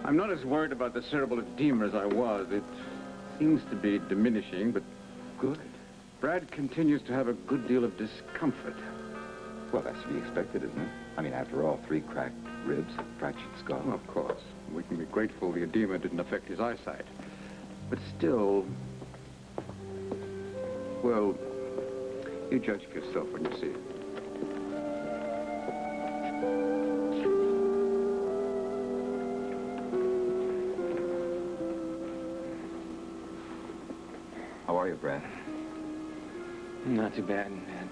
I'm not as worried about the cerebral edema as I was. It seems to be diminishing, but good. Brad continues to have a good deal of discomfort. Well, that's to be expected, isn't it? I mean, after all, 3 cracked ribs, fractured skull. Well, of course. We can be grateful the edema didn't affect his eyesight. But still... Well, you judge for yourself when you see it. How are you, Brad? Not too bad, Ned.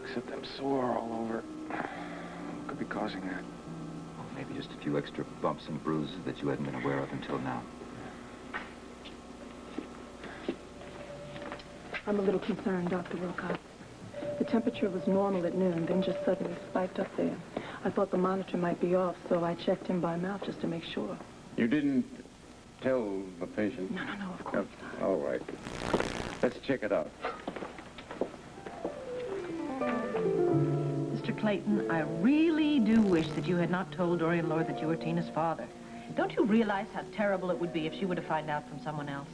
Except I'm sore all over. What could be causing that? Well, maybe just a few extra bumps and bruises that you hadn't been aware of until now. I'm a little concerned, Dr. Wilcox. The temperature was normal at noon, then just suddenly spiked up there. I thought the monitor might be off, so I checked him by mouth just to make sure. You didn't tell the patient? No, of course not. All right. Let's check it out. Mr. Clayton, I really do wish that you had not told Dorian Lord that you were Tina's father. Don't you realize how terrible it would be if she were to find out from someone else?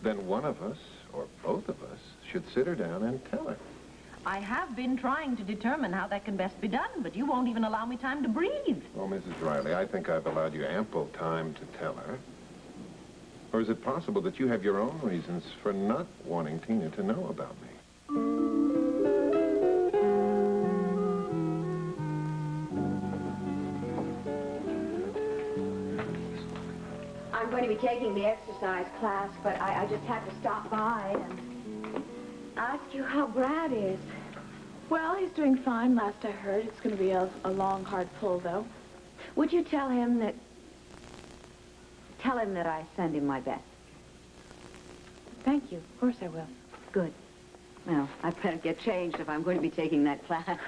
Then one of us, or both of us, should sit her down and tell her. I have been trying to determine how that can best be done, but you won't even allow me time to breathe. Well, Mrs. Riley, I think I've allowed you ample time to tell her. Or is it possible that you have your own reasons for not wanting Tina to know about me? I'm going to be taking the exercise class, but I just had to stop by and ask you how Brad is. Well, he's doing fine, last I heard. It's going to be a long, hard pull, though. Would you tell him that... Tell him that I send him my best. Thank you. Of course I will. Good. Well, I better get changed if I'm going to be taking that class.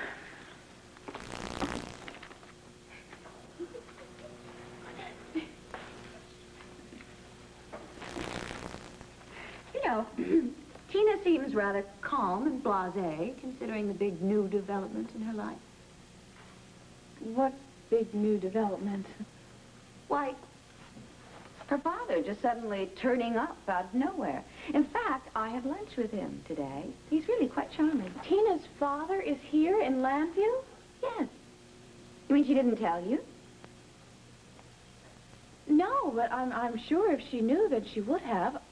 You know, Tina seems rather calm and blasé, considering the big new development in her life. What big new development? Why, her father just suddenly turning up out of nowhere. In fact, I had lunch with him today. He's really quite charming. Tina's father is here in Llanview? Yes. You mean she didn't tell you? No, but I'm sure if she knew that she would have.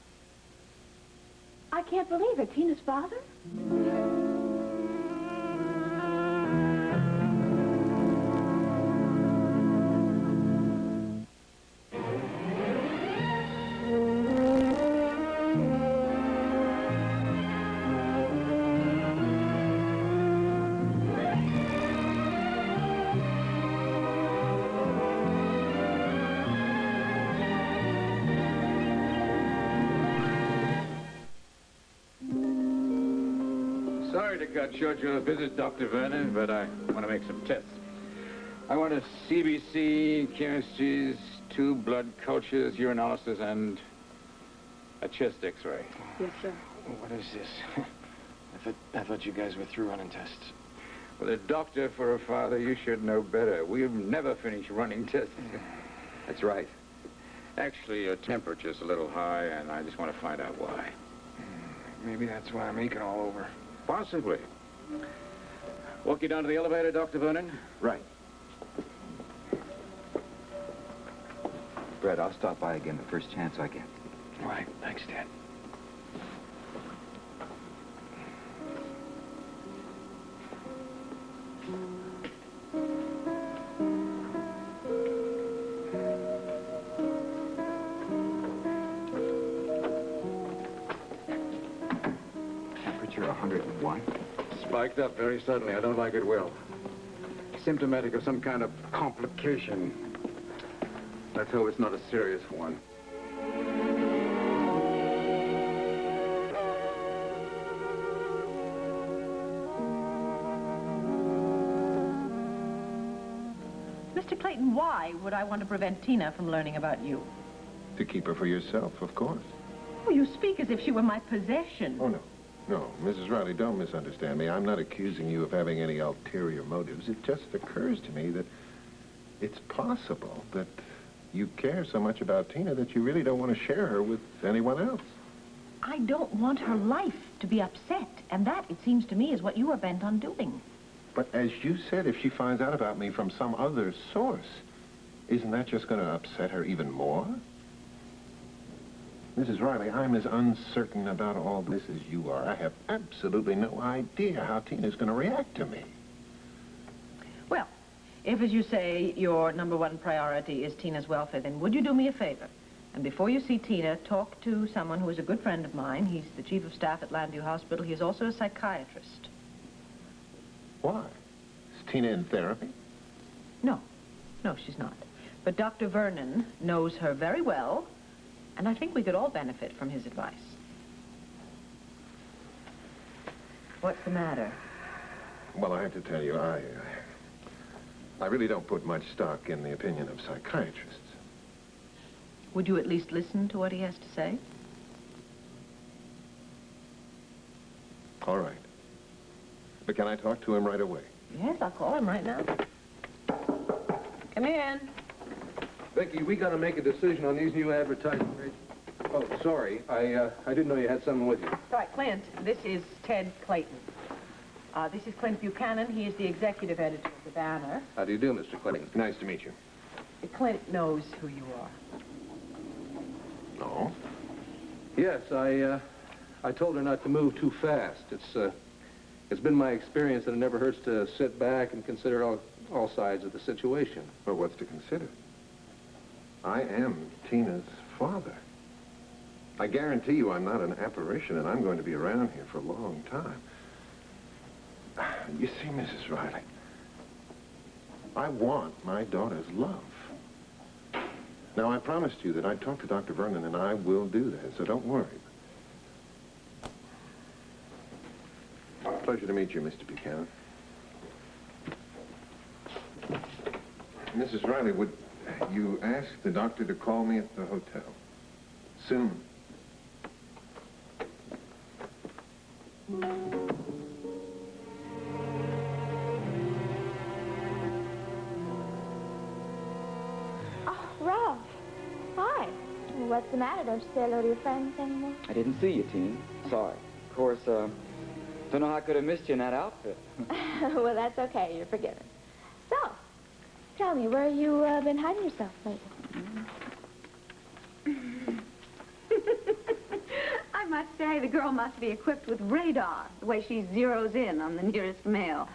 I can't believe it. Tina's father? Sorry to cut short your visit, Dr. Vernon, but I want to make some tests. I want a CBC, chemistries, 2 blood cultures, urinalysis, and a chest X-ray. Yes, sir. What is this? I thought you guys were through running tests. Well, a doctor for a father, you should know better. We've never finished running tests. That's right. Actually, your temperature's a little high, and I just want to find out why. Maybe that's why I'm aching all over. Possibly. Walk you down to the elevator, Dr. Vernon? Right. Brad, I'll stop by again the first chance I get. All right. Thanks, Dad. Temperature 101. Spiked up very suddenly. I don't like it well. Symptomatic of some kind of complication. Let's hope it's not a serious one. Mr. Clayton, why would I want to prevent Tina from learning about you? To keep her for yourself, of course. Oh, you speak as if she were my possession. Oh, no. No, Mrs. Riley, don't misunderstand me. I'm not accusing you of having any ulterior motives. It just occurs to me that it's possible that you care so much about Tina that you really don't want to share her with anyone else. I don't want her life to be upset, and that, it seems to me, is what you are bent on doing. But as you said, if she finds out about me from some other source, isn't that just going to upset her even more? Mrs. Riley, I'm as uncertain about all this as you are. I have absolutely no idea how Tina's going to react to me. Well, if, as you say, your #1 priority is Tina's welfare, then would you do me a favor? And before you see Tina, talk to someone who is a good friend of mine. He's the chief of staff at Landview Hospital. He is also a psychiatrist. Why? Is Tina in therapy? No. No, she's not. But Dr. Vernon knows her very well, and I think we could all benefit from his advice. What's the matter? Well, I have to tell you, I really don't put much stock in the opinion of psychiatrists. Would you at least listen to what he has to say? All right. But can I talk to him right away? Yes, I'll call him right now. Come in. Vicky, we got to make a decision on these new advertising rates. Oh, sorry. I didn't know you had someone with you. Sorry, Clint, this is Ted Clayton. This is Clint Buchanan. He is the executive editor of the Banner. How do you do, Mr. Clayton? Nice to meet you. Clint knows who you are. No? Yes, I told her not to move too fast. It's been my experience that it never hurts to sit back and consider all sides of the situation. Well, what's to consider? I am Tina's father. I guarantee you I'm not an apparition, and I'm going to be around here for a long time. You see, Mrs. Riley, I want my daughter's love. Now, I promised you that I'd talk to Dr. Vernon, and I will do that, so don't worry. Pleasure to meet you, Mr. Buchanan. Mrs. Riley, would you ask the doctor to call me at the hotel? Soon. Ralph. Hi. What's the matter? Don't you say hello to your friends anymore? I didn't see you, Teen. Sorry. Of course, don't know how I could have missed you in that outfit. Well, that's okay. You're forgiven. So, tell me, where you been hiding yourself lately? I must say, the girl must be equipped with radar, the way she zeroes in on the nearest male.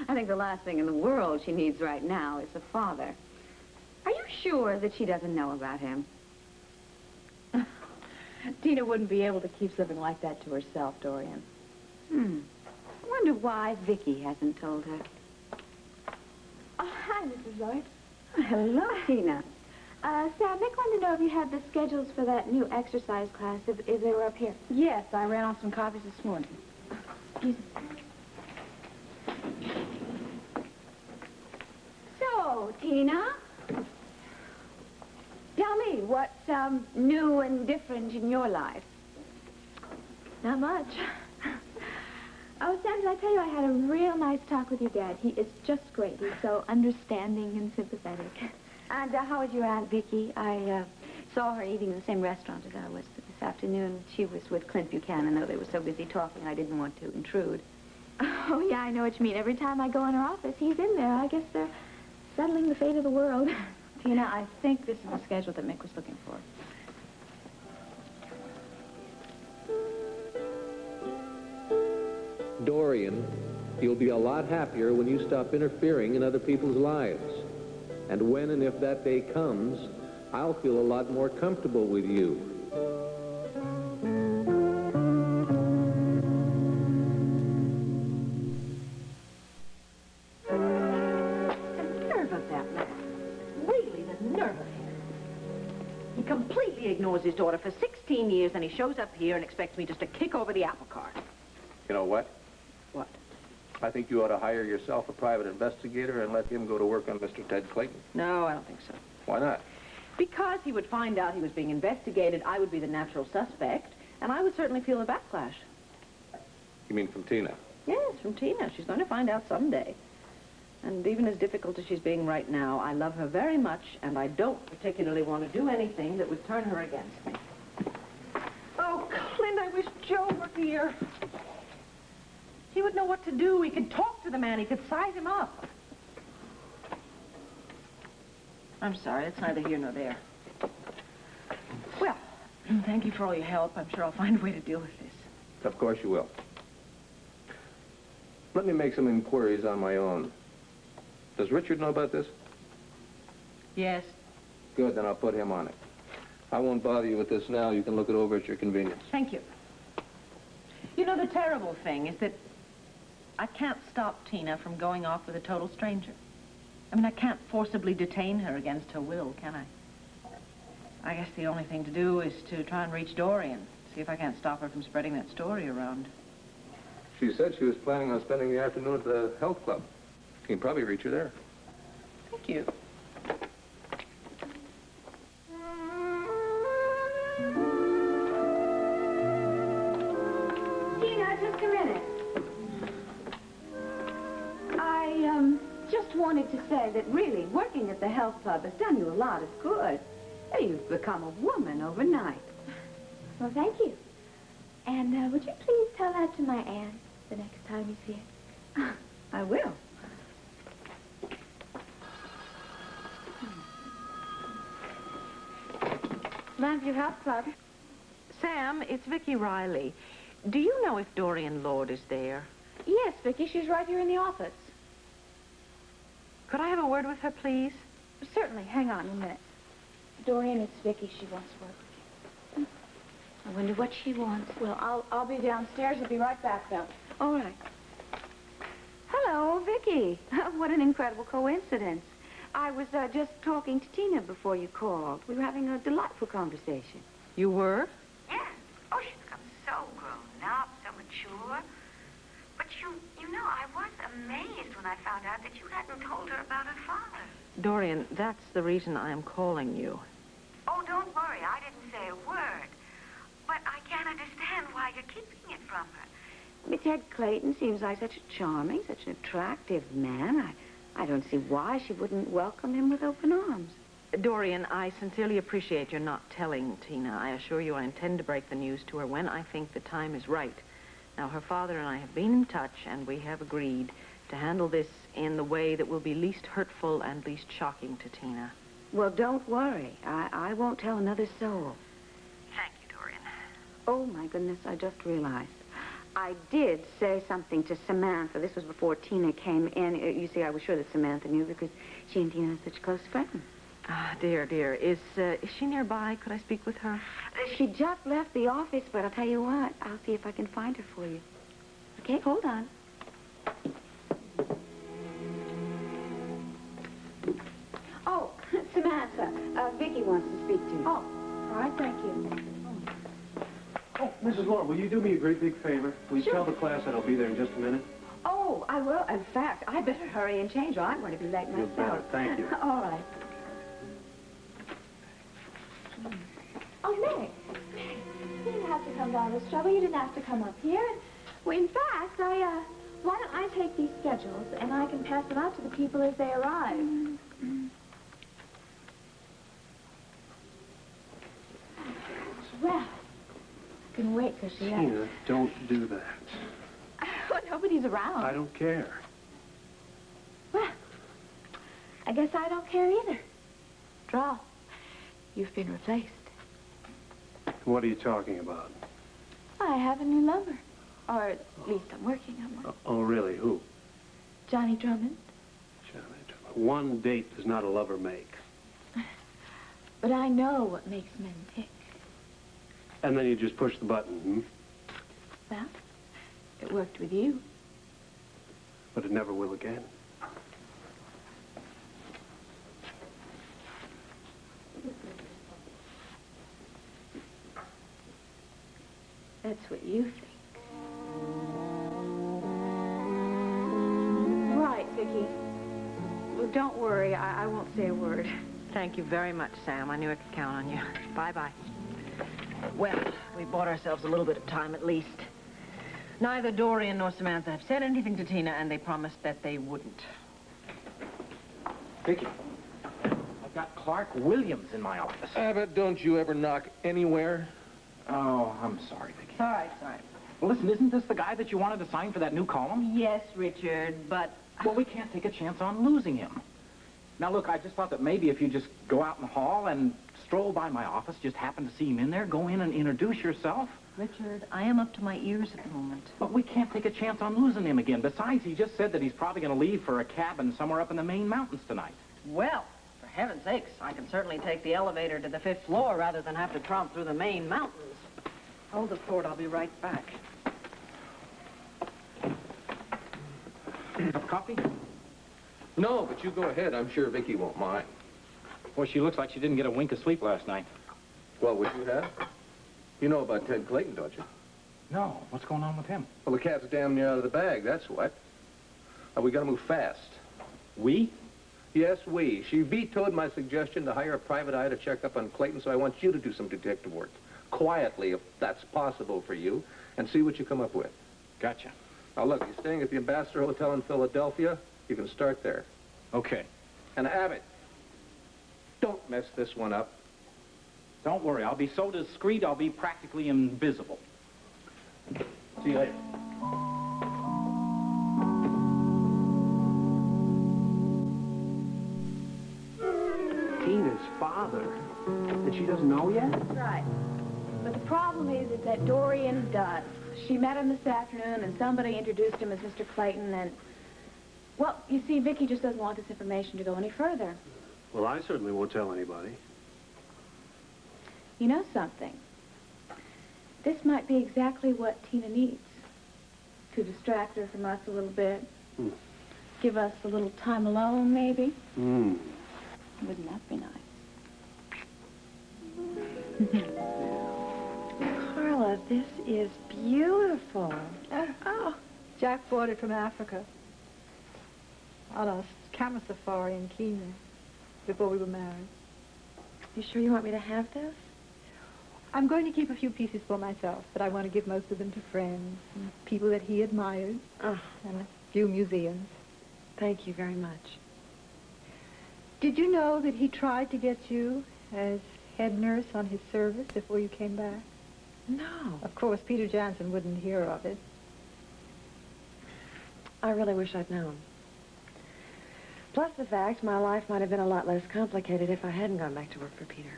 I think the last thing in the world she needs right now is a father. Are you sure that she doesn't know about him? Tina wouldn't be able to keep something like that to herself, Dorian. I wonder why Vicky hasn't told her. Oh, hi, Mrs. Lloyd. Hello, Tina. Sam, Nick wanted to know if you had the schedules for that new exercise class, if they were up here. Yes, I ran off some copies this morning. Excuse me. So, Tina, tell me, what's new and different in your life? Not much. Oh, Sam, did I tell you I had a real nice talk with your dad? He is just great. He's so understanding and sympathetic. And how is your Aunt Vicky? I saw her eating in the same restaurant as I was this afternoon. She was with Clint Buchanan, though they were so busy talking, I didn't want to intrude. Oh, yeah, I know what you mean. Every time I go in her office, he's in there. I guess they're settling the fate of the world. Tina, I think this is the schedule that Mick was looking for. Dorian, you'll be a lot happier when you stop interfering in other people's lives. And when and if that day comes, I'll feel a lot more comfortable with you. The nerve of that man. Really, the nerve of him. He completely ignores his daughter for 16 years, and he shows up here and expects me just to kick over the apple cart. You know what? What? I think you ought to hire yourself a private investigator and let him go to work on Mr. Ted Clayton. No, I don't think so. Why not? Because he would find out he was being investigated, I would be the natural suspect, and I would certainly feel a backlash. You mean from Tina? Yes, from Tina. She's going to find out someday. And even as difficult as she's being right now, I love her very much, and I don't particularly want to do anything that would turn her against me. Oh, Clint, I wish Joe were here. He would know what to do. He could talk to the man. He could size him up. I'm sorry. It's neither here nor there. Well, thank you for all your help. I'm sure I'll find a way to deal with this. Of course you will. Let me make some inquiries on my own. Does Richard know about this? Yes. Good, then I'll put him on it. I won't bother you with this now. You can look it over at your convenience. Thank you. You know, the terrible thing is that I can't stop Tina from going off with a total stranger. I mean, I can't forcibly detain her against her will, can I? I guess the only thing to do is to try and reach Dorian, see if I can't stop her from spreading that story around. She said she was planning on spending the afternoon at the health club. You can probably reach her there. Thank you. Tina, just a minute. I just wanted to say that really working at the health club has done you a lot of good. You've become a woman overnight. Well, thank you. And would you please tell that to my aunt the next time you see her? I will. Lambview Health Club. Sam, it's Vicky Riley. Do you know if Dorian Lord is there? Yes, Vicky, she's right here in the office. Could I have a word with her, please? Certainly. Hang on a minute. Dorian, it's Vicky. She wants to work with you. I wonder what she wants. Well, I'll be downstairs. I'll be right back, though. All right. Hello, Vicky. What an incredible coincidence. I was just talking to Tina before you called. We were having a delightful conversation. You were? Yes. Oh, she's become so grown up, so mature. But you know, I was amazed when I found out that you hadn't told her about her father. Dorian, that's the reason I am calling you. Oh, don't worry. I didn't say a word. But I can't understand why you're keeping it from her. But Ted Clayton seems like such a charming, such an attractive man. I don't see why she wouldn't welcome him with open arms. Dorian, I sincerely appreciate your not telling Tina. I assure you I intend to break the news to her when I think the time is right. Now, her father and I have been in touch, and we have agreed to handle this in the way that will be least hurtful and least shocking to Tina. Well, don't worry. I won't tell another soul. Thank you, Dorian. Oh, my goodness, I just realized. I did say something to Samantha. This was before Tina came in. You see, I was sure that Samantha knew because she and Tina are such close friends. Ah, dear. Is she nearby? Could I speak with her? She just left the office, but I'll tell you what. I'll see if I can find her for you. Okay, hold on. Oh, Samantha, Vicky wants to speak to you. Oh, all right, thank you. Oh, Mrs. Lord, will you do me a great big favor? Will you Sure. tell the class that I'll be there in just a minute? Oh, I will. In fact, I better hurry and change or I'm going to be late You myself. better. Thank you. All right. Oh, Meg. You didn't have to come down this trouble. You didn't have to come up here. Well, in fact, why don't I take these schedules and I can pass them out to the people as they arrive. Well, I can wait till she Tina, don't do that. Well, nobody's around. I don't care. Well, I guess I don't care either. Draw. You've been replaced. What are you talking about? I have a new lover. Or at least I'm working on one. Oh, really? Who? Johnny Drummond. Johnny Drummond. One date does not a lover make. But I know what makes men tick. And then you just push the button, hmm? Well, it worked with you. But it never will again. That's what you think. Right, Vicky. Well, don't worry. I won't say a word. Thank you very much, Sam. I knew I could count on you. Bye-bye. Well, we bought ourselves a little bit of time at least. Neither Dorian nor Samantha have said anything to Tina, and they promised that they wouldn't. Vicky, I've got Clark Williams in my office. Abbott, don't you ever knock anywhere? Oh, I'm sorry, Vicky. All right, all right. Well, listen, isn't this the guy that you wanted to sign for that new column? Yes, Richard, but... Well, we can't take a chance on losing him. Now, look, I just thought that maybe if you just go out in the hall and stroll by my office, just happen to see him in there, go in and introduce yourself. Richard, I am up to my ears at the moment. But we can't take a chance on losing him again. Besides, he just said that he's probably going to leave for a cabin somewhere up in the Maine mountains tonight. Well, for heaven's sakes, I can certainly take the elevator to the 5th floor rather than have to tromp through the Maine mountains. Hold the fort, I'll be right back. Cup of coffee? No, but you go ahead. I'm sure Vicky won't mind. Boy, she looks like she didn't get a wink of sleep last night. Well, would you have? You know about Ted Clayton, don't you? No, what's going on with him? Well, the cat's damn near out of the bag, that's what. We gotta move fast. We? Yes, we. She vetoed my suggestion to hire a private eye to check up on Clayton, so I want you to do some detective work. Quietly, if that's possible for you, and see what you come up with. Gotcha. Now, look, you're staying at the Ambassador Hotel in Philadelphia. You can start there. Okay. And Abbott, don't mess this one up. Don't worry, I'll be so discreet, I'll be practically invisible. See you later. Tina's father. And she doesn't know yet? That's right. But the problem is that Dorian does. She met him this afternoon, and somebody introduced him as Mr. Clayton, and... Well, you see, Vicky just doesn't want this information to go any further. Well, I certainly won't tell anybody. You know something? This might be exactly what Tina needs. To distract her from us a little bit. Give us a little time alone, maybe. Wouldn't that be nice? Carla, this is beautiful. Oh, Jack brought it from Africa. On a camel safari in Kenya before we were married. You sure you want me to have this? I'm going to keep a few pieces for myself, but I want to give most of them to friends and people that he admired, and a few museums. Thank you very much. Did you know that he tried to get you as head nurse on his service before you came back? No. Of course, Peter Jansen wouldn't hear of it. I really wish I'd known. Plus the fact my life might have been a lot less complicated if I hadn't gone back to work for Peter.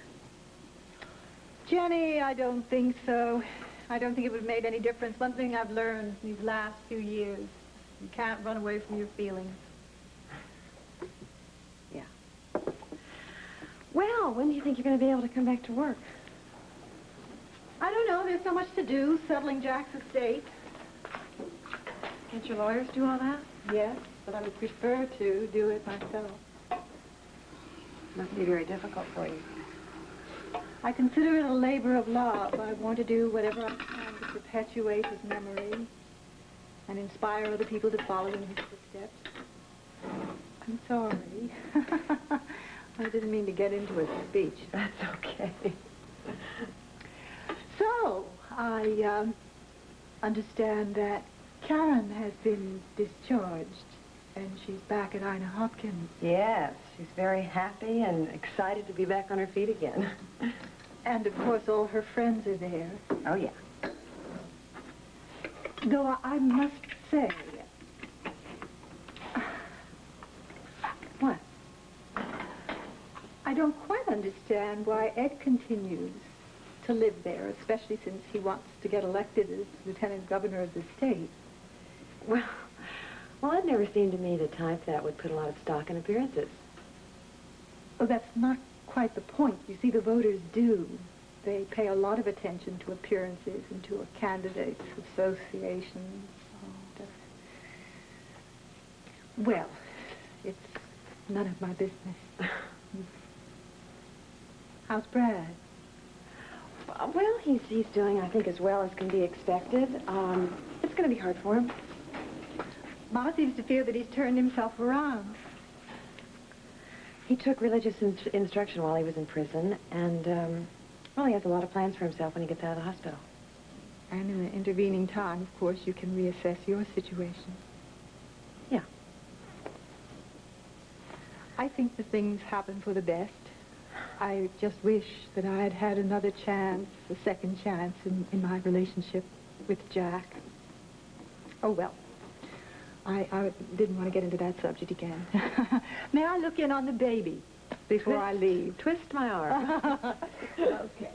Jenny, I don't think so. I don't think it would have made any difference. One thing I've learned these last few years, you can't run away from your feelings. Yeah. Well, when do you think you're going to be able to come back to work? I don't know. There's so much to do, settling Jack's estate. Can't your lawyers do all that? Yes, but I would prefer to do it myself. Must be very difficult for you. I consider it a labor of love. I want to do whatever I can to perpetuate his memory and inspire other people to follow in his footsteps. I'm sorry. I didn't mean to get into a speech. That's okay. So, I understand that Karen has been discharged and she's back at Ina Hopkins. Yes, she's very happy and excited to be back on her feet again. And, of course, all her friends are there. Oh, yeah. Though I must say... What? I don't quite understand why Ed continues to live there, especially since he wants to get elected as lieutenant governor of the state. Well, it never seemed to me the type that would put a lot of stock in appearances. Oh, that's not quite the point. You see, the voters do. They pay a lot of attention to appearances and to a candidate's associations. Well, it's none of my business. How's Brad? Well, he's doing, I think, as well as can be expected. It's going to be hard for him. Ma seems to feel that he's turned himself around. He took religious instruction while he was in prison, and, well, he has a lot of plans for himself when he gets out of the hospital. And in the intervening time, of course, you can reassess your situation. Yeah. I think the things happen for the best. I just wish that I had had another chance, a second chance in my relationship with Jack. Oh, well, I didn't want to get into that subject again. May I look in on the baby before I leave? Twist my arm. Okay.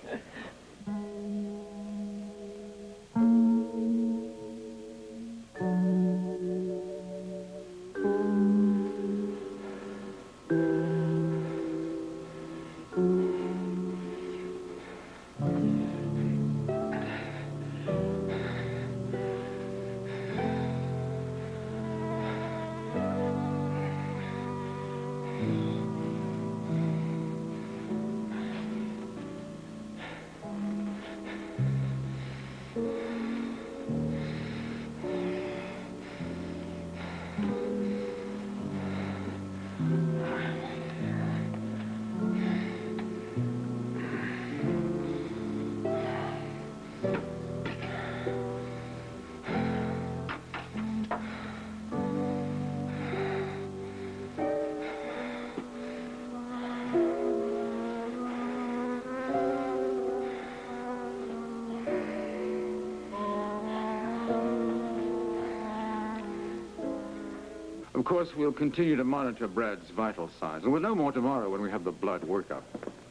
Of course, we'll continue to monitor Brad's vital signs, and we'll know more tomorrow when we have the blood workup.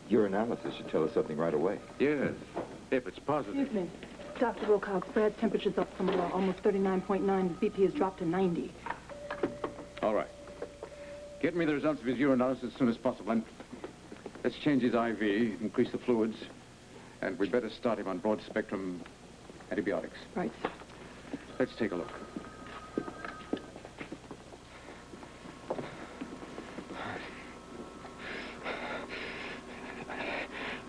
Your analysis should tell us something right away. Yes, if it's positive. Excuse me. Dr. Wilcox, Brad's temperature's up from almost 39.9. His BP has dropped to 90. All right. Get me the results of his urinalysis as soon as possible, and let's change his IV, increase the fluids, and we'd better start him on broad-spectrum antibiotics. Right, sir. Let's take a look.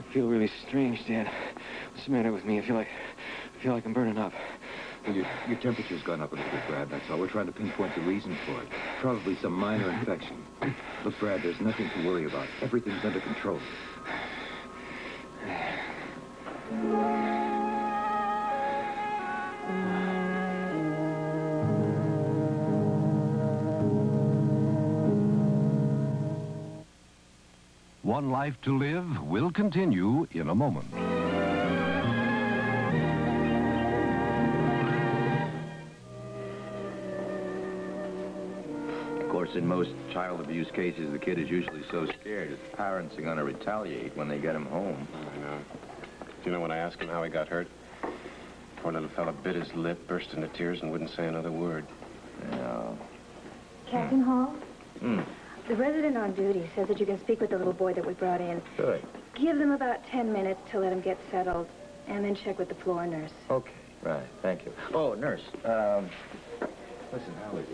I feel really strange, Dad. What's the matter with me? I feel like I'm burning up. Well, your temperature's gone up a little bit, Brad, that's all. We're trying to pinpoint the reason for it. Probably some minor infection. Look, Brad, there's nothing to worry about. Everything's under control. One Life to Live will continue in a moment. Of course, in most child abuse cases, the kid is usually so scared that the parents are going to retaliate when they get him home. I know. Do you know when I asked him how he got hurt? Poor little fella bit his lip, burst into tears, and wouldn't say another word. Yeah. Captain Hall? Hmm. The resident on duty says that you can speak with the little boy that we brought in. Good. Give them about 10 minutes to let him get settled, and then check with the floor nurse. Okay, right. Thank you. Oh, nurse, listen, how is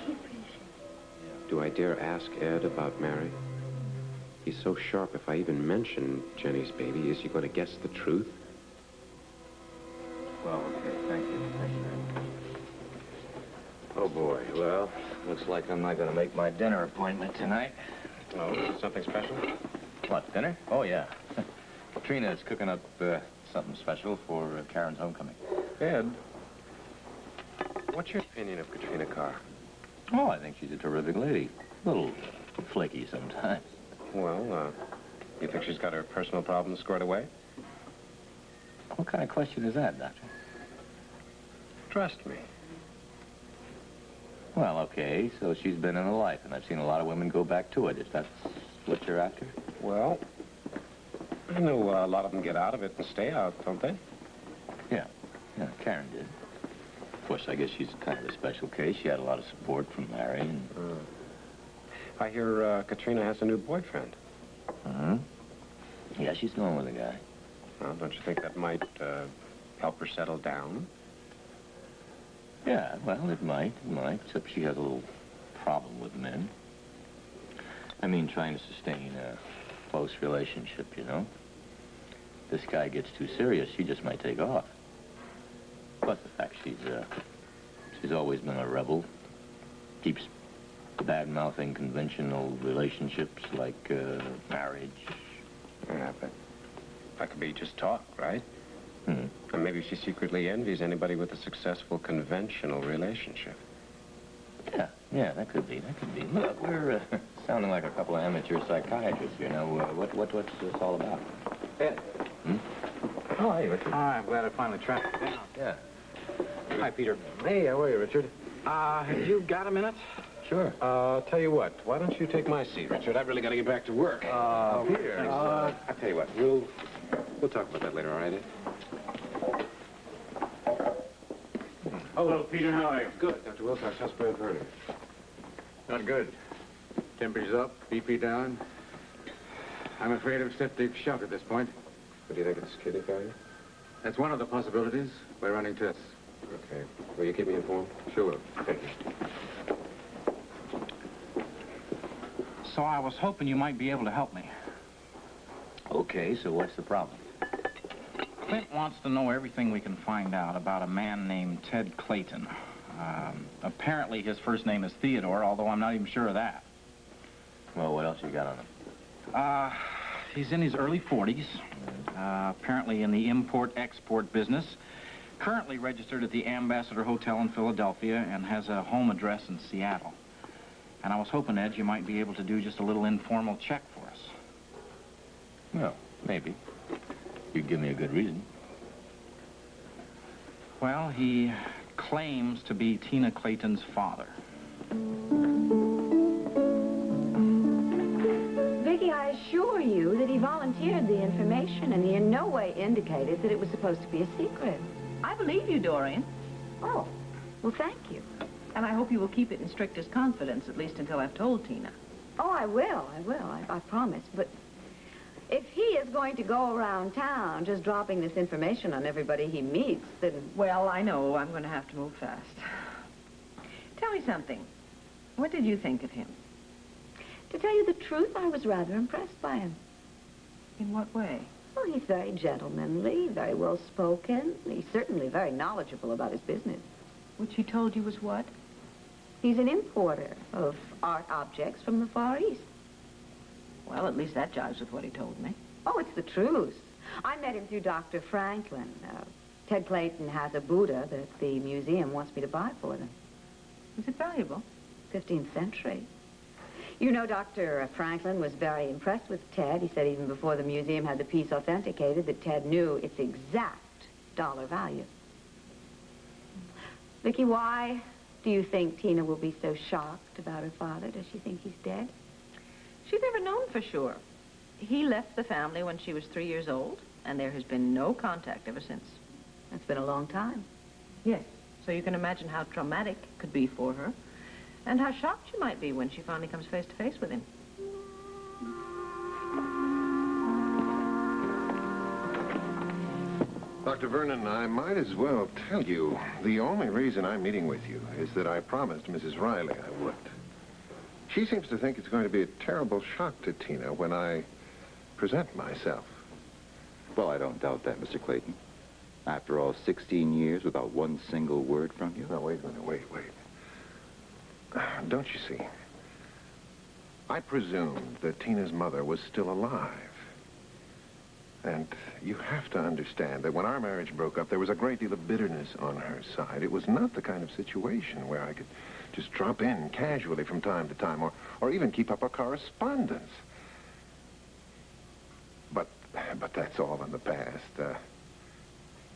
he? Do I dare ask Ed about Mary? He's so sharp, if I even mention Jenny's baby, is he going to guess the truth? Well, okay, thank you. Thank you, man. Oh, boy. Well, looks like I'm not going to make my dinner appointment tonight. Oh, something special? What, dinner? Oh, yeah. Trina's cooking up something special for Karen's homecoming. Ed, what's your opinion of Katrina Carr? Oh, I think she's a terrific lady. A little flaky sometimes. Well, you think she's got her personal problems squared away? What kind of question is that, Doctor? Trust me. Well, okay, so she's been in a life, and I've seen a lot of women go back to it, if that's what you're after. Well, I know a lot of them get out of it and stay out, don't they? Yeah, Karen did. Of course, I guess she's kind of a special case. She had a lot of support from Larry, and... I hear Katrina has a new boyfriend. Uh-huh. Yeah, she's going with a guy. Well, don't you think that might help her settle down? Yeah, well, it might, except she has a little problem with men. I mean, trying to sustain a close relationship, you know? This guy gets too serious, she just might take off. Plus the fact she's always been a rebel, keeps bad-mouthing conventional relationships like marriage. Yeah, but that could be just talk, right? Hmm. And maybe she secretly envies anybody with a successful conventional relationship. Yeah, that could be, Look, we're Sounding like a couple of amateur psychiatrists, you know. What's this all about? Ed. Hmm? Oh, hey, Richard. I'm glad I finally tracked you down. Yeah. Hi, Peter. Hey, how are you, Richard? Have you got a minute? Sure. Tell you what, why don't you take my seat, Richard? I've really got to get back to work. Peter. I tell you what, we'll talk about that later, all right, Ed? Oh, hello, Peter. How are you? Good. Dr. Wilcox, how's Brad Vernon? Not good. Temperature's up, BP down. I'm afraid of septic shock at this point. What do you think it's kidney failure? That's one of the possibilities. We're running tests. Okay. Will you keep me informed? Sure will. Thank you. So I was hoping you might be able to help me. Okay, so what's the problem? Clint wants to know everything we can find out about a man named Ted Clayton. Apparently his first name is Theodore, although I'm not even sure of that. Well, what else you got on him? He's in his early 40s, apparently in the import-export business, currently registered at the Ambassador Hotel in Philadelphia, and has a home address in Seattle. And I was hoping, Ed, you might be able to do just a little informal check for us. Well, maybe. You'd give me a good reason. Well, he claims to be Tina Clayton's father. Vicky, I assure you that he volunteered the information, and he in no way indicated that it was supposed to be a secret. I believe you, Dorian. Oh, well, thank you. And I hope you will keep it in strictest confidence, at least until I've told Tina. Oh, I will. I promise. But if he is going to go around town just dropping this information on everybody he meets, then... Well, I know. I'm going to have to move fast. Tell me something. What did you think of him? To tell you the truth, I was rather impressed by him. In what way? Well, he's very gentlemanly, very well-spoken. He's certainly very knowledgeable about his business. Which he told you was what? He's an importer of art objects from the Far East. Well, at least that jives with what he told me. Oh, it's the truth. I met him through Dr. Franklin. Ted Clayton has a Buddha that the museum wants me to buy for them. Is it valuable? 15th century. You know, Dr. Franklin was very impressed with Ted. He said even before the museum had the piece authenticated that Ted knew its exact dollar value. Vicky, why do you think Tina will be so shocked about her father? Does she think he's dead? She's never known for sure. He left the family when she was 3 years old, and there has been no contact ever since. That's been a long time. Yes. So you can imagine how traumatic it could be for her, and how shocked she might be when she finally comes face to face with him. Dr. Vernon, I might as well tell you, the only reason I'm meeting with you is that I promised Mrs. Riley I would. She seems to think it's going to be a terrible shock to Tina when I present myself. Well, I don't doubt that, Mr. Clayton. After all, 16 years without one single word from you? No, wait a minute, wait. Don't you see? I presumed that Tina's mother was still alive. And you have to understand that when our marriage broke up, there was a great deal of bitterness on her side. It was not the kind of situation where I could just drop in casually from time to time, or even keep up a correspondence. But that's all in the past.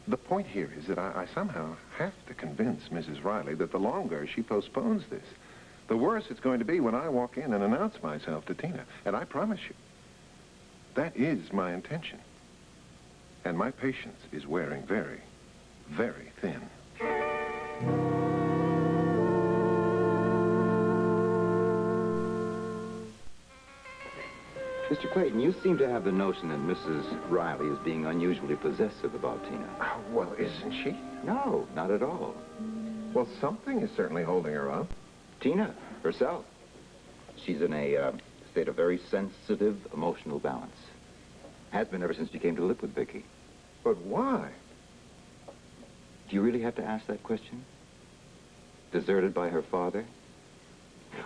The point here is that I somehow have to convince Mrs. Riley that the longer she postpones this, the worse it's going to be when I walk in and announce myself to Tina. And I promise you, that is my intention. And my patience is wearing very, very thin. Mr. Clayton, you seem to have the notion that Mrs. Riley is being unusually possessive about Tina. Oh, well, isn't she? No, not at all. Well, something is certainly holding her up. Tina, herself. She's in a state of very sensitive emotional balance. Has been ever since she came to live with Vicky. But why? Do you really have to ask that question? Deserted by her father?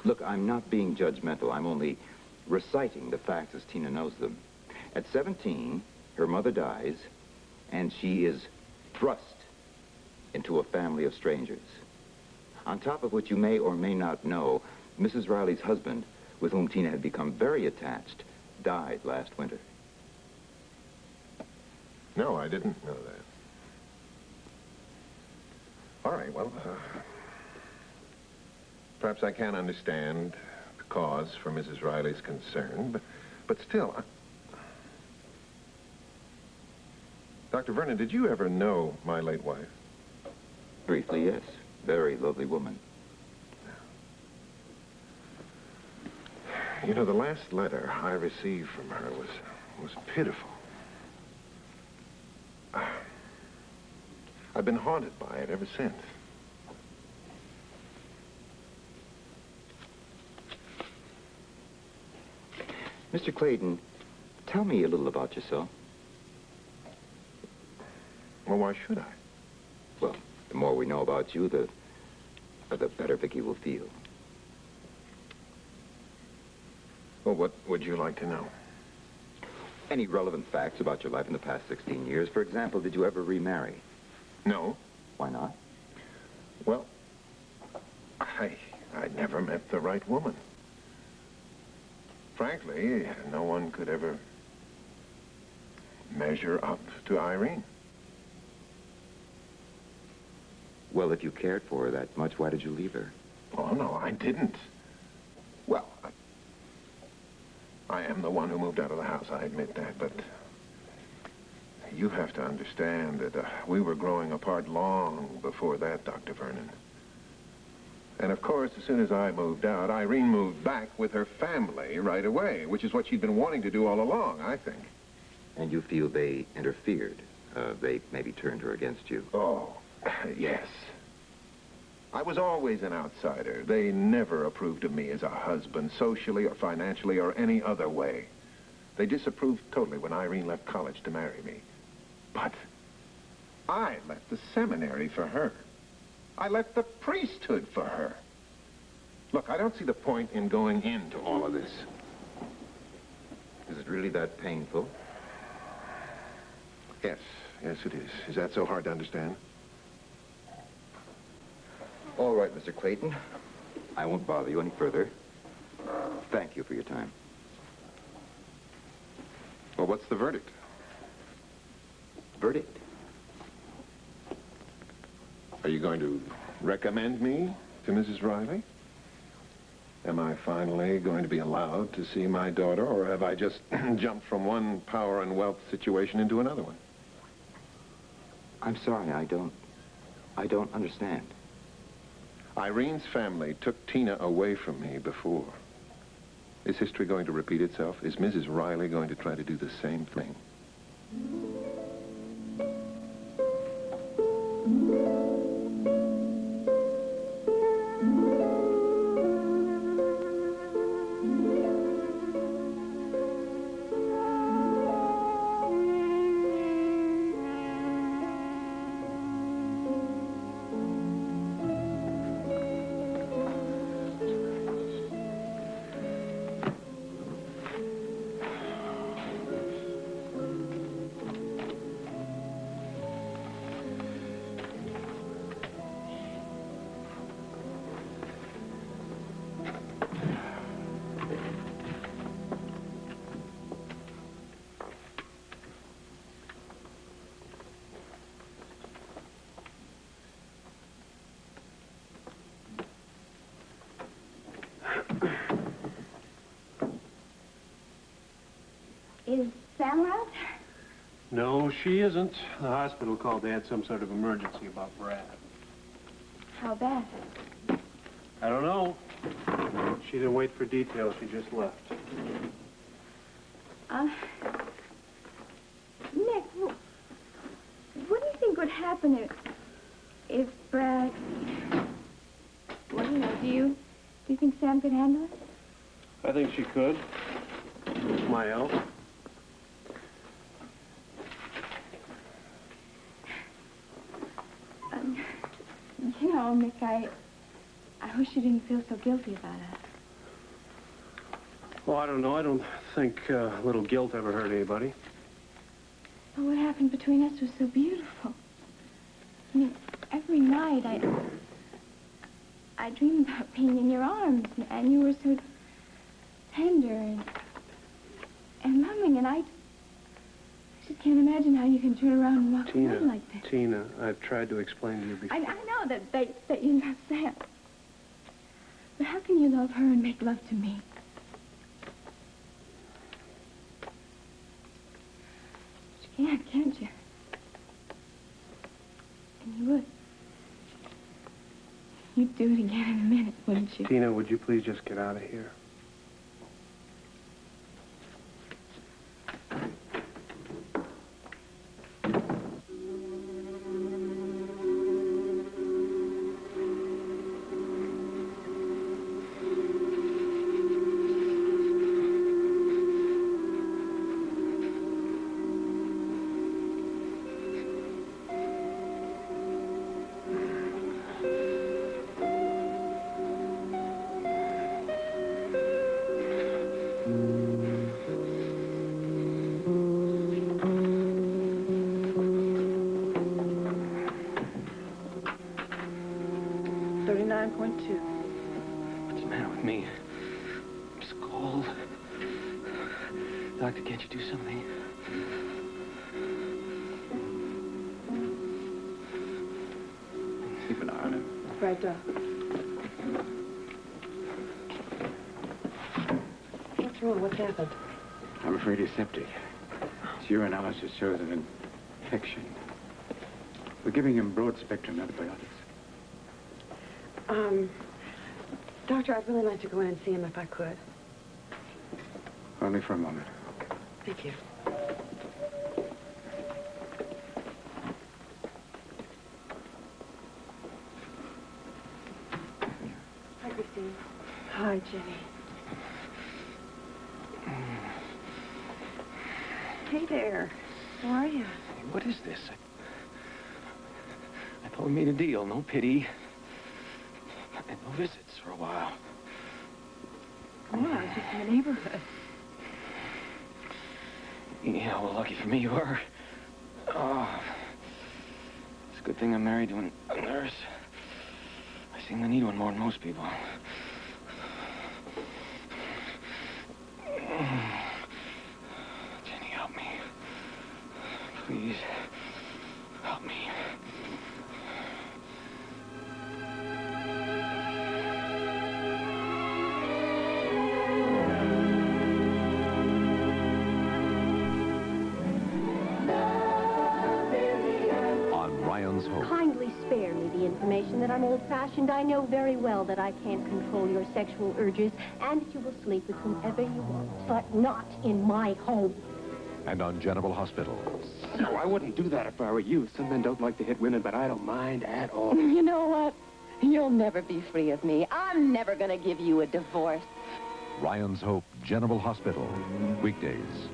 Look, I'm not being judgmental. I'm only reciting the facts as Tina knows them. At 17, her mother dies, and she is thrust into a family of strangers. On top of what you may or may not know, Mrs. Riley's husband with whom Tina had become very attached, died last winter. No, I didn't know that. All right, well, perhaps I can't understand the cause for Mrs. Riley's concern, but still, Dr. Vernon, did you ever know my late wife? Briefly, yes. Very lovely woman. You know, the last letter I received from her was pitiful. I've been haunted by it ever since. Mr. Clayton, tell me a little about yourself. Well, why should I? Well, the more we know about you, the better Vicky will feel. Well, what would you like to know? Any relevant facts about your life in the past 16 years? For example, did you ever remarry? No. Why not? Well, I never met the right woman. Frankly, no one could ever measure up to Irene. Well, if you cared for her that much, why did you leave her? Oh, no, I didn't. Well, I am the one who moved out of the house, I admit that, but you have to understand that we were growing apart long before that, Dr. Vernon. And of course, as soon as I moved out, Irene moved back with her family right away, which is what she'd been wanting to do all along, I think. And you feel they interfered? They maybe turned her against you? Oh, yes. I was always an outsider. They never approved of me as a husband, socially or financially or any other way. They disapproved totally when Irene left college to marry me. But I left the seminary for her. I left the priesthood for her. Look, I don't see the point in going into all of this. Is it really that painful? Yes, yes it is. Is that so hard to understand? All right, Mr. Clayton. I won't bother you any further. Thank you for your time. Well, what's the verdict? Verdict? Are you going to recommend me to Mrs. Riley? Am I finally going to be allowed to see my daughter, or have I just jumped from one power and wealth situation into another one? I'm sorry, I don't understand. Irene's family took Tina away from me before. Is history going to repeat itself? Is Mrs. Riley going to try to do the same thing? Is Sam around? No, she isn't. The hospital called. They had some sort of emergency about Brad. How bad? I don't know. She didn't wait for details. She just left. Nick, what do you think would happen if Brad... Well, you know, do you think Sam could handle it? I think she could. With my help. You know, Nick, I wish you didn't feel so guilty about it. Well, I don't know. I don't think a little guilt ever hurt anybody. But what happened between us was so beautiful. I mean, every night I dreamed about being in your arms, and you were so tender and loving, and I just can't imagine how you can turn around and walk away like that. Tina, I've tried to explain to you before. I know that you love Sam. But how can you love her and make love to me? You can't you? And you would. You'd do it again in a minute, wouldn't you? Tina, would you please just get out of here? What's the matter with me? I'm just cold. Doctor, can't you do something? Keep an eye on him. Right, Doc. What's wrong? What's happened? I'm afraid he's septic. His urinalysis shows an infection. We're giving him broad-spectrum antibiotics. Doctor, I'd really like to go in and see him if I could. Only for a moment. Thank you. Hi, Christine. Hi, Jenny. Hey there. How are you? What is this? I thought we made a deal. No pity. And no visits for a while. Oh, I was just in the neighborhood. Yeah, well, lucky for me you were. Oh, it's a good thing I'm married to a nurse. I seem to need one more than most people. Jenny, help me. Please, help me. Kindly spare me the information that I'm old-fashioned. I know very well that I can't control your sexual urges and that you will sleep with whomever you want, but not in my home. And on Genival Hospital. No, I wouldn't do that if I were you. Some men don't like to hit women, but I don't mind at all. You know what? You'll never be free of me. I'm never going to give you a divorce. Ryan's Hope, Genival Hospital. Weekdays.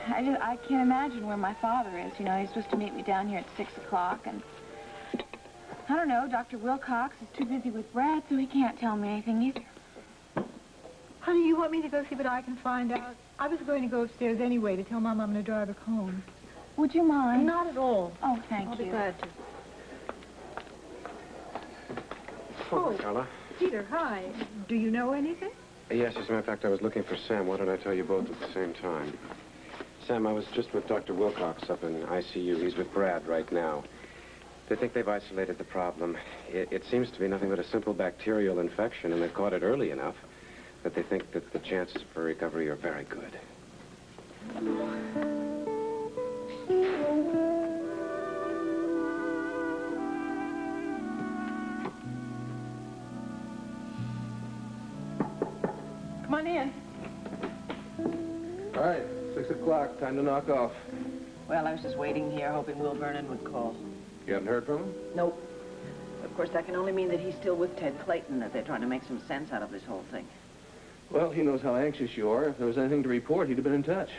I can't imagine where my father is. You know, he's supposed to meet me down here at 6 o'clock, and I don't know, Dr. Wilcox is too busy with Brad, so he can't tell me anything either. Honey, you want me to go see what I can find out? I was going to go upstairs anyway to tell Mom I'm going to drive her home. Would you mind? Not at all. Oh, thank you. I'll be glad to. Oh, Carla. Peter, hi. Do you know anything? Yes, as a matter of fact, I was looking for Sam. Why don't I tell you both at the same time? Sam, I was just with Dr. Wilcox up in ICU. He's with Brad right now. They think they've isolated the problem. It seems to be nothing but a simple bacterial infection, and they've caught it early enough that they think that the chances for recovery are very good. Come on in. All right, 6 o'clock, time to knock off. Well, I was just waiting here, hoping Will Vernon would call. You haven't heard from him? Nope. Of course, that can only mean that he's still with Ted Clayton, that they're trying to make some sense out of this whole thing. Well, he knows how anxious you are. If there was anything to report, he'd have been in touch.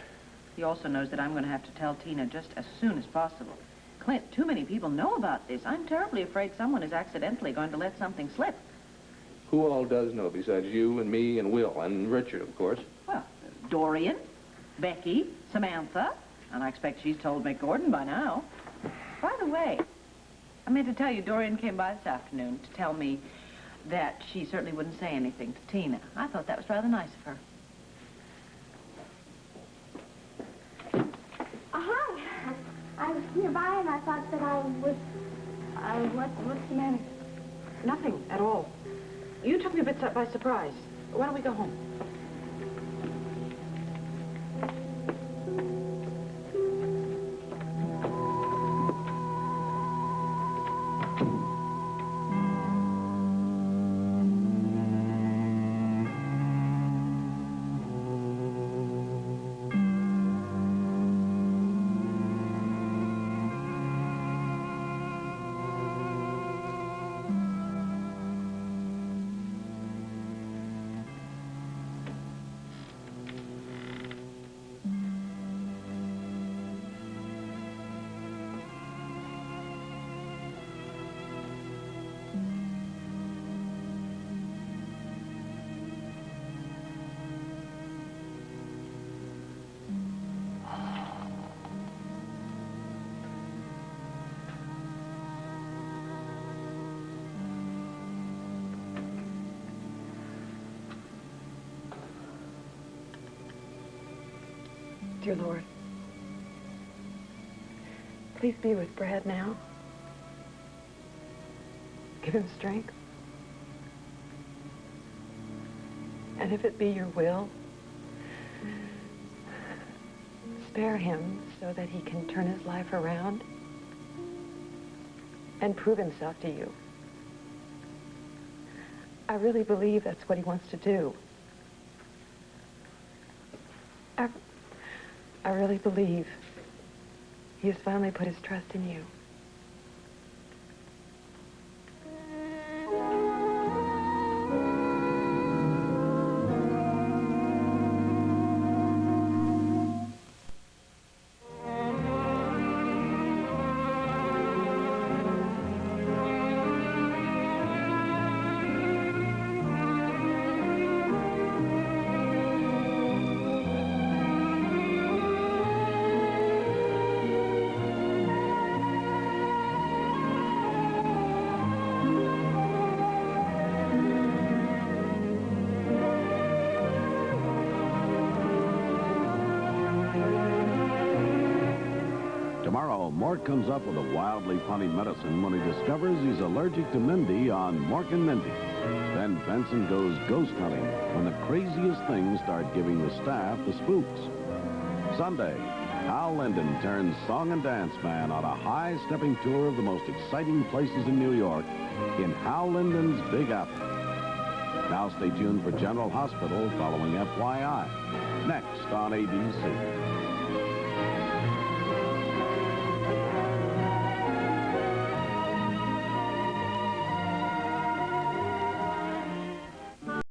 He also knows that I'm going to have to tell Tina just as soon as possible. Clint, too many people know about this. I'm terribly afraid someone is accidentally going to let something slip. Who all does know besides you and me and Will and Richard, of course? Well, Dorian, Becky, Samantha, and I expect she's told Mick Gordon by now. By the way, I meant to tell you, Dorian came by this afternoon to tell me that she certainly wouldn't say anything to Tina. I thought that was rather nice of her. Hi. I was nearby and I thought that what's the matter? Nothing at all. You took me a bit by surprise. Why don't we go home? Dear Lord, please be with Brad now. Give him strength. And if it be your will, spare him so that he can turn his life around and prove himself to you. I really believe that's what he wants to do. I really believe he has finally put his trust in you. Tomorrow, Mork comes up with a wildly funny medicine when he discovers he's allergic to Mindy on Mork and Mindy. Then Benson goes ghost hunting when the craziest things start giving the staff the spooks. Sunday, Hal Linden turns song and dance man on a high-stepping tour of the most exciting places in New York in Hal Linden's Big Apple. Now stay tuned for General Hospital following FYI, next on ABC.